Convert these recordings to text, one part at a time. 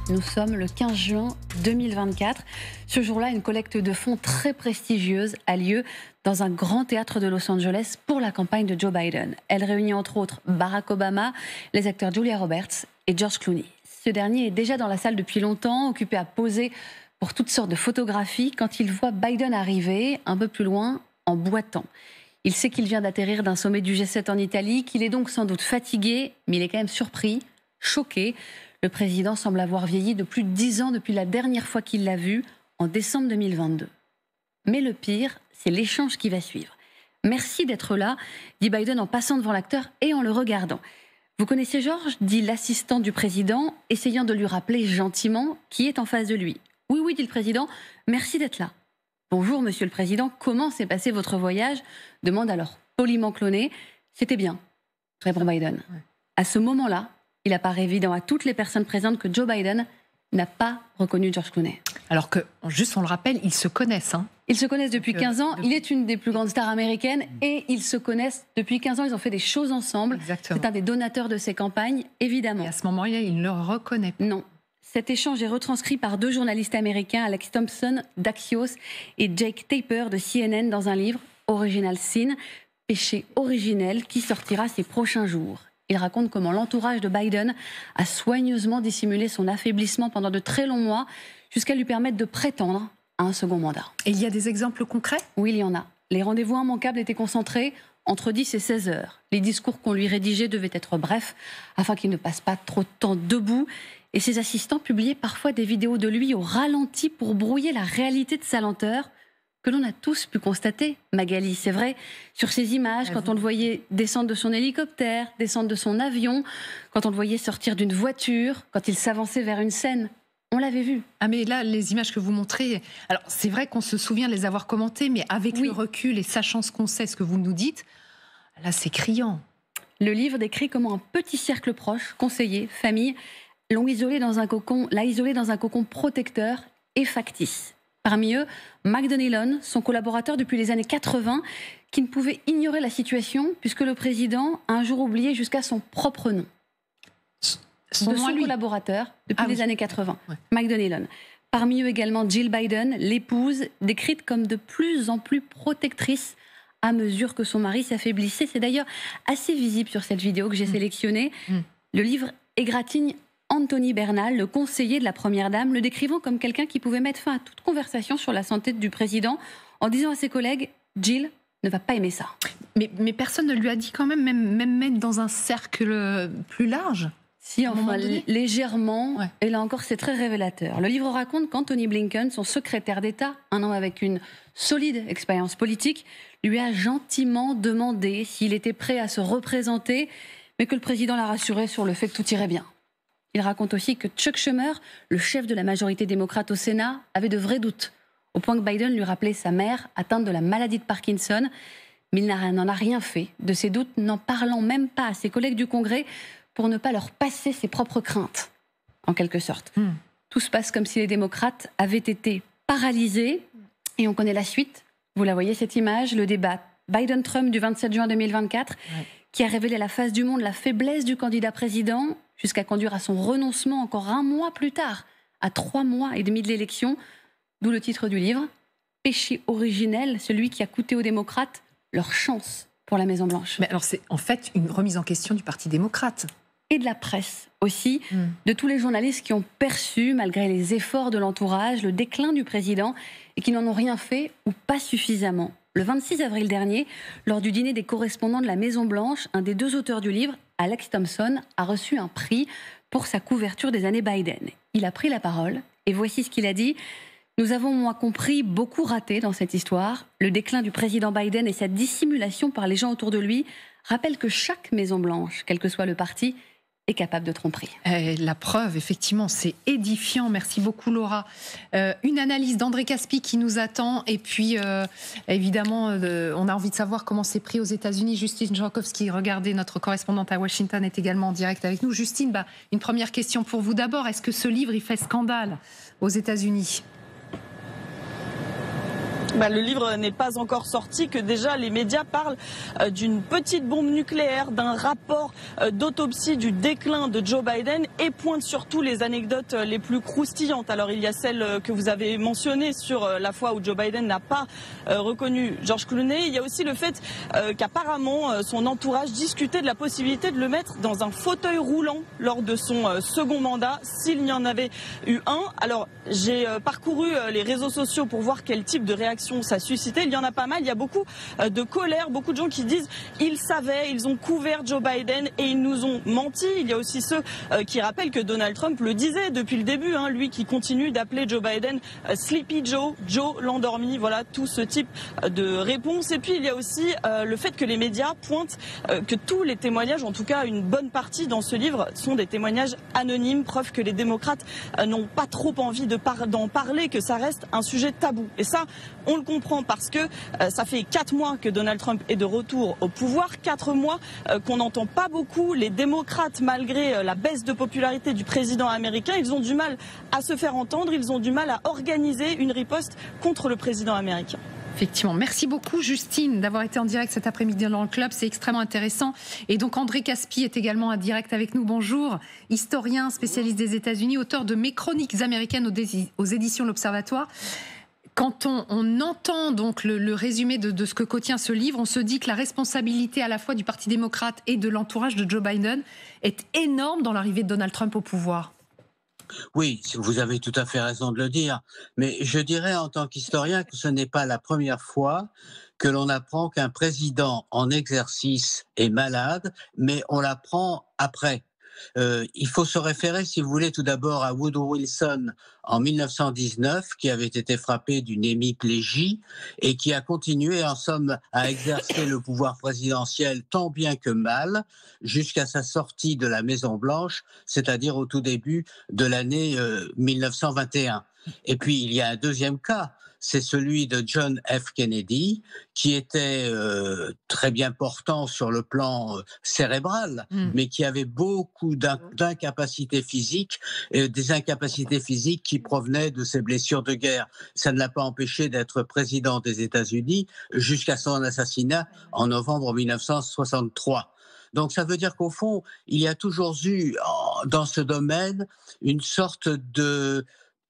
Nous sommes le 15 juin 2024. Ce jour-là, une collecte de fonds très prestigieuse a lieu dans un grand théâtre de Los Angeles pour la campagne de Joe Biden. Elle réunit entre autres Barack Obama, les acteurs Julia Roberts et George Clooney. Ce dernier est déjà dans la salle depuis longtemps, occupé à poser pour toutes sortes de photographies quand il voit Biden arriver un peu plus loin en boitant. Il sait qu'il vient d'atterrir d'un sommet du G7 en Italie, qu'il est donc sans doute fatigué, mais il est quand même surpris, choqué. Le président semble avoir vieilli de plus de 10 ans depuis la dernière fois qu'il l'a vu, en décembre 2022. Mais le pire, c'est l'échange qui va suivre. « Merci d'être là », dit Biden en passant devant l'acteur et en le regardant. « Vous connaissez George ?» dit l'assistant du président, essayant de lui rappeler gentiment qui est en face de lui. « Oui, oui », dit le président, « merci d'être là. » « Bonjour, monsieur le président, comment s'est passé votre voyage ?» demande alors poliment Clooney. « C'était bien », répond Biden. À ce moment-là, il apparaît évident à toutes les personnes présentes que Joe Biden n'a pas reconnu George Clooney. Alors que, juste on le rappelle, ils se connaissent. Ils se connaissent depuis 15 ans. Il est une des plus grandes stars américaines et ils se connaissent depuis 15 ans. Ils ont fait des choses ensemble. Exactement. C'est un des donateurs de ses campagnes, évidemment. Et à ce moment-là, il ne le reconnaît pas. Non. Cet échange est retranscrit par deux journalistes américains, Alex Thompson d'Axios et Jake Tapper de CNN, dans un livre, Original Sin, péché originel, qui sortira ces prochains jours. Il raconte comment l'entourage de Biden a soigneusement dissimulé son affaiblissement pendant de très longs mois, jusqu'à lui permettre de prétendre à un second mandat. Et il y a des exemples concrets ? Oui, il y en a. Les rendez-vous immanquables étaient concentrés entre 10 et 16 heures. Les discours qu'on lui rédigeait devaient être brefs, afin qu'il ne passe pas trop de temps debout. Et ses assistants publiaient parfois des vidéos de lui au ralenti pour brouiller la réalité de sa lenteur, que l'on a tous pu constater, Magali, c'est vrai, sur ces images, quand on le voyait descendre de son hélicoptère, descendre de son avion, quand on le voyait sortir d'une voiture, quand il s'avançait vers une scène. On l'avait vu. Ah mais là, les images que vous montrez, alors c'est vrai qu'on se souvient de les avoir commentées, mais avec le recul et sachant ce qu'on sait, ce que vous nous dites, là c'est criant. Le livre décrit comment un petit cercle proche, conseillers, famille, l'a isolé dans un cocon protecteur et factice. Parmi eux, Mike Donilon, son collaborateur depuis les années 80, qui ne pouvait ignorer la situation puisque le président a un jour oublié jusqu'à son propre nom. Son collaborateur depuis les années 80, Mike Donilon. Parmi eux également Jill Biden, l'épouse, décrite comme de plus en plus protectrice à mesure que son mari s'affaiblissait. C'est d'ailleurs assez visible sur cette vidéo que j'ai sélectionnée. Le livre égratigne Anthony Bernal, le conseiller de la Première Dame, le décrivant comme quelqu'un qui pouvait mettre fin à toute conversation sur la santé du président en disant à ses collègues « Jill ne va pas aimer ça ». Mais personne ne lui a dit quand même mettre dans un cercle plus large ? Si, enfin, légèrement, et là encore c'est très révélateur. Le livre raconte qu'Anthony Blinken, son secrétaire d'État, un homme avec une solide expérience politique, lui a gentiment demandé s'il était prêt à se représenter, mais que le président l'a rassuré sur le fait que tout irait bien. Il raconte aussi que Chuck Schumer, le chef de la majorité démocrate au Sénat, avait de vrais doutes, au point que Biden lui rappelait sa mère atteinte de la maladie de Parkinson, mais il n'en a rien fait de ces doutes, n'en parlant même pas à ses collègues du Congrès pour ne pas leur passer ses propres craintes, en quelque sorte. Tout se passe comme si les démocrates avaient été paralysés, et on connaît la suite. Vous la voyez, cette image, le débat Biden-Trump du 27 juin 2024, qui a révélé à la face du monde la faiblesse du candidat président, jusqu'à conduire à son renoncement encore un mois plus tard, à 3 mois et demi de l'élection, d'où le titre du livre, « Péché originel, celui qui a coûté aux démocrates leur chance pour la Maison-Blanche ». Mais alors c'est en fait une remise en question du Parti démocrate. Et de la presse aussi, de tous les journalistes qui ont perçu, malgré les efforts de l'entourage, le déclin du président et qui n'en ont rien fait ou pas suffisamment. Le 26 avril dernier, lors du dîner des correspondants de la Maison-Blanche, un des deux auteurs du livre, Alex Thompson, a reçu un prix pour sa couverture des années Biden. Il a pris la parole et voici ce qu'il a dit. « Nous avons, moi compris, beaucoup raté dans cette histoire. Le déclin du président Biden et sa dissimulation par les gens autour de lui rappellent que chaque Maison-Blanche, quel que soit le parti, est capable de tromperie. » La preuve, effectivement, c'est édifiant. Merci beaucoup, Laura. Une analyse d'André Caspi qui nous attend. Et puis, évidemment, on a envie de savoir comment c'est pris aux États-Unis. Justine Jankowski, regardez, notre correspondante à Washington, est également en direct avec nous. Justine, une première question pour vous d'abord. Est-ce que ce livre, il fait scandale aux États-Unis ? Le livre n'est pas encore sorti, que déjà les médias parlent d'une petite bombe nucléaire, d'un rapport d'autopsie du déclin de Joe Biden et pointent surtout les anecdotes les plus croustillantes. Alors il y a celle que vous avez mentionnée sur la fois où Joe Biden n'a pas reconnu George Clooney. Il y a aussi le fait qu'apparemment son entourage discutait de la possibilité de le mettre dans un fauteuil roulant lors de son second mandat, s'il y en avait eu un. Alors j'ai parcouru les réseaux sociaux pour voir quel type de réaction ça suscitait. Il y en a pas mal, il y a beaucoup de colère, beaucoup de gens qui disent ils savaient, ils ont couvert Joe Biden et ils nous ont menti. Il y a aussi ceux qui rappellent que Donald Trump le disait depuis le début, lui qui continue d'appeler Joe Biden Sleepy Joe, Joe l'endormi, voilà tout ce type de réponse. Et puis il y a aussi le fait que les médias pointent que tous les témoignages, en tout cas une bonne partie dans ce livre, sont des témoignages anonymes, preuve que les démocrates n'ont pas trop envie d'en parler, que ça reste un sujet tabou. Et ça, on le comprend parce que ça fait 4 mois que Donald Trump est de retour au pouvoir, 4 mois qu'on n'entend pas beaucoup. Les démocrates, malgré la baisse de popularité du président américain, ils ont du mal à se faire entendre, ils ont du mal à organiser une riposte contre le président américain. Effectivement. Merci beaucoup, Justine, d'avoir été en direct cet après-midi dans le club. C'est extrêmement intéressant. Et donc, André Caspi est également en direct avec nous. Bonjour. Historien, spécialiste des États-Unis, auteur de Mes chroniques américaines aux éditions L'Observatoire. Quand on entend donc le résumé de ce que contient ce livre, on se dit que la responsabilité à la fois du Parti démocrate et de l'entourage de Joe Biden est énorme dans l'arrivée de Donald Trump au pouvoir. Oui, vous avez tout à fait raison de le dire, mais je dirais en tant qu'historien que ce n'est pas la première fois que l'on apprend qu'un président en exercice est malade, mais on l'apprend après. Il faut se référer, si vous voulez, tout d'abord à Woodrow Wilson en 1919, qui avait été frappé d'une hémiplégie et qui a continué, en somme, à exercer le pouvoir présidentiel tant bien que mal jusqu'à sa sortie de la Maison-Blanche, c'est-à-dire au tout début de l'année 1921. Et puis, il y a un deuxième cas, c'est celui de John F. Kennedy, qui était très bien portant sur le plan cérébral, mais qui avait beaucoup d'incapacités physiques, des incapacités physiques qui provenaient de ses blessures de guerre. Ça ne l'a pas empêché d'être président des États-Unis jusqu'à son assassinat en novembre 1963. Donc ça veut dire qu'au fond, il y a toujours eu dans ce domaine une sorte de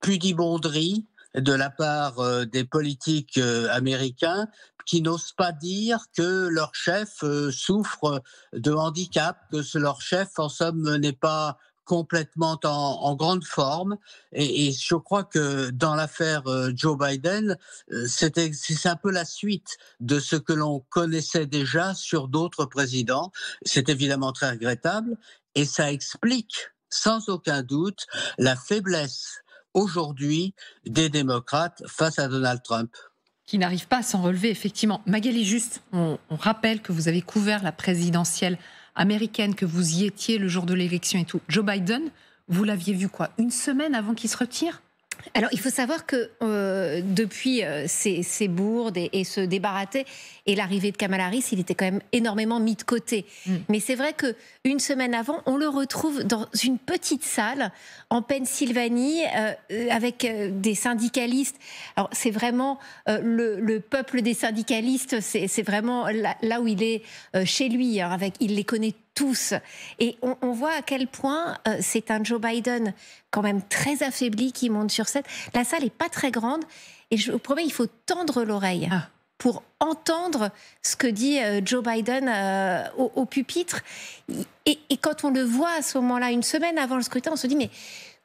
pudibonderie de la part des politiques américains qui n'osent pas dire que leur chef souffre de handicap, que leur chef, en somme, n'est pas complètement en grande forme. Et je crois que dans l'affaire Joe Biden, c'est un peu la suite de ce que l'on connaissait déjà sur d'autres présidents. C'est évidemment très regrettable et ça explique sans aucun doute la faiblesse aujourd'hui des démocrates face à Donald Trump. Qui n'arrive pas à s'en relever, effectivement. Magali, juste, on rappelle que vous avez couvert la présidentielle américaine, que vous y étiez le jour de l'élection et tout. Joe Biden, vous l'aviez vu quoi, une semaine avant qu'il se retire ? Alors, il faut savoir que depuis ces bourdes et ce débarraté et l'arrivée de Kamala Harris, il était quand même énormément mis de côté. Mais c'est vrai qu'une semaine avant, on le retrouve dans une petite salle en Pennsylvanie avec des syndicalistes. Alors, c'est vraiment le peuple des syndicalistes, c'est vraiment là où il est chez lui. Il les connaît tous. Et on voit à quel point c'est un Joe Biden quand même très affaibli qui monte sur scène. La salle n'est pas très grande et je vous promets, il faut tendre l'oreille pour entendre ce que dit Joe Biden au pupitre. Et quand on le voit à ce moment-là, une semaine avant le scrutin, on se dit mais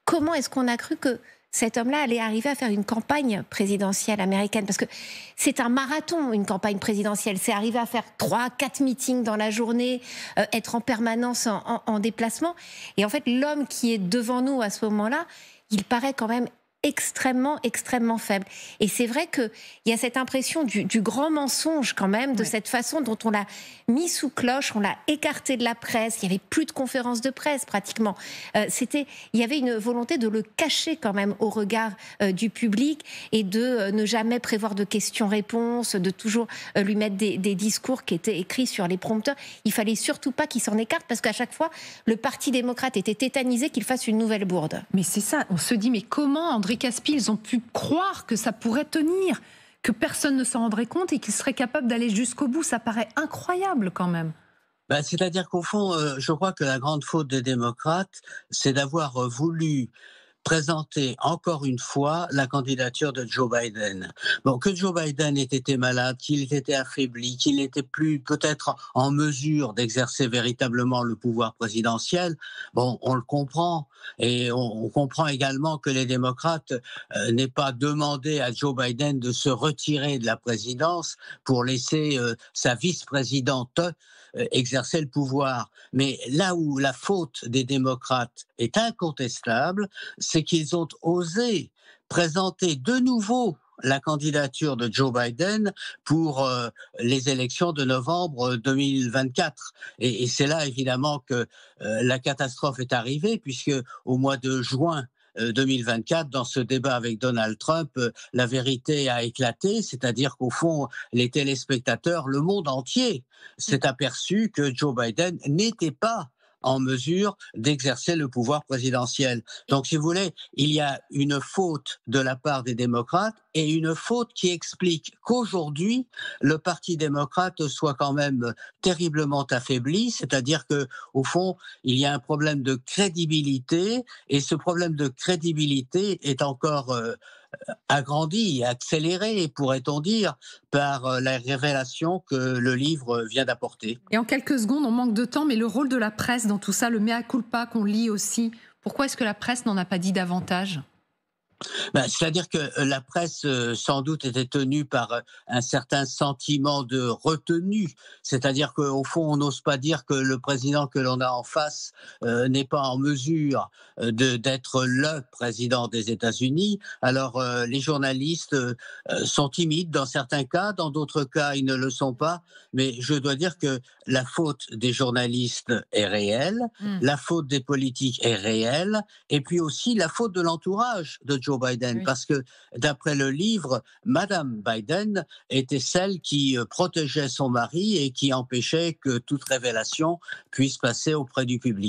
comment est-ce qu'on a cru que cet homme-là allait arriver à faire une campagne présidentielle américaine? Parce que c'est un marathon, une campagne présidentielle. C'est arriver à faire 3-4 meetings dans la journée, être en permanence en déplacement. Et en fait, l'homme qui est devant nous à ce moment-là, il paraît quand même extrêmement, extrêmement faible. Et c'est vrai qu'il y a cette impression du grand mensonge quand même, de cette façon dont on l'a mis sous cloche, on l'a écarté de la presse, il n'y avait plus de conférences de presse pratiquement. Il y avait une volonté de le cacher quand même au regard du public et de ne jamais prévoir de questions-réponses, de toujours lui mettre des discours qui étaient écrits sur les prompteurs. Il fallait surtout pas qu'il s'en écarte parce qu'à chaque fois, le Parti démocrate était tétanisé qu'il fasse une nouvelle bourde. Mais c'est ça, on se dit, mais comment, André Caspi, ils ont pu croire que ça pourrait tenir, que personne ne s'en rendrait compte et qu'il serait capable d'aller jusqu'au bout. Ça paraît incroyable quand même. Ben, c'est-à-dire qu'au fond, je crois que la grande faute des démocrates, c'est d'avoir voulu présenter encore une fois la candidature de Joe Biden. Bon, que Joe Biden ait été malade, qu'il ait été affaibli, qu'il n'était plus peut-être en mesure d'exercer véritablement le pouvoir présidentiel, bon, on le comprend. Et on comprend également que les démocrates n'aient pas demandé à Joe Biden de se retirer de la présidence pour laisser sa vice-présidente exercer le pouvoir. Mais là où la faute des démocrates est incontestable, c'est qu'ils ont osé présenter de nouveau la candidature de Joe Biden pour les élections de novembre 2024. Et c'est là évidemment que la catastrophe est arrivée, puisque au mois de juin 2024, dans ce débat avec Donald Trump, la vérité a éclaté, c'est-à-dire qu'au fond, les téléspectateurs, le monde entier s'est aperçu que Joe Biden n'était pas en mesure d'exercer le pouvoir présidentiel. Donc, si vous voulez, il y a une faute de la part des démocrates et une faute qui explique qu'aujourd'hui, le Parti démocrate soit quand même terriblement affaibli, c'est-à-dire que, au fond, il y a un problème de crédibilité et ce problème de crédibilité est encore agrandi et accéléré, pourrait-on dire, par la révélation que le livre vient d'apporter. Et en quelques secondes, on manque de temps, mais le rôle de la presse dans tout ça, le mea culpa qu'on lit aussi, pourquoi est-ce que la presse n'en a pas dit davantage ? Ben, c'est-à-dire que la presse, sans doute, était tenue par un certain sentiment de retenue. C'est-à-dire qu'au fond, on n'ose pas dire que le président que l'on a en face n'est pas en mesure d'être le président des États-Unis. Alors, les journalistes sont timides dans certains cas, dans d'autres cas, ils ne le sont pas. Mais je dois dire que la faute des journalistes est réelle, la faute des politiques est réelle, et puis aussi la faute de l'entourage de Joe Biden, parce que d'après le livre, Madame Biden était celle qui protégeait son mari et qui empêchait que toute révélation puisse passer auprès du public.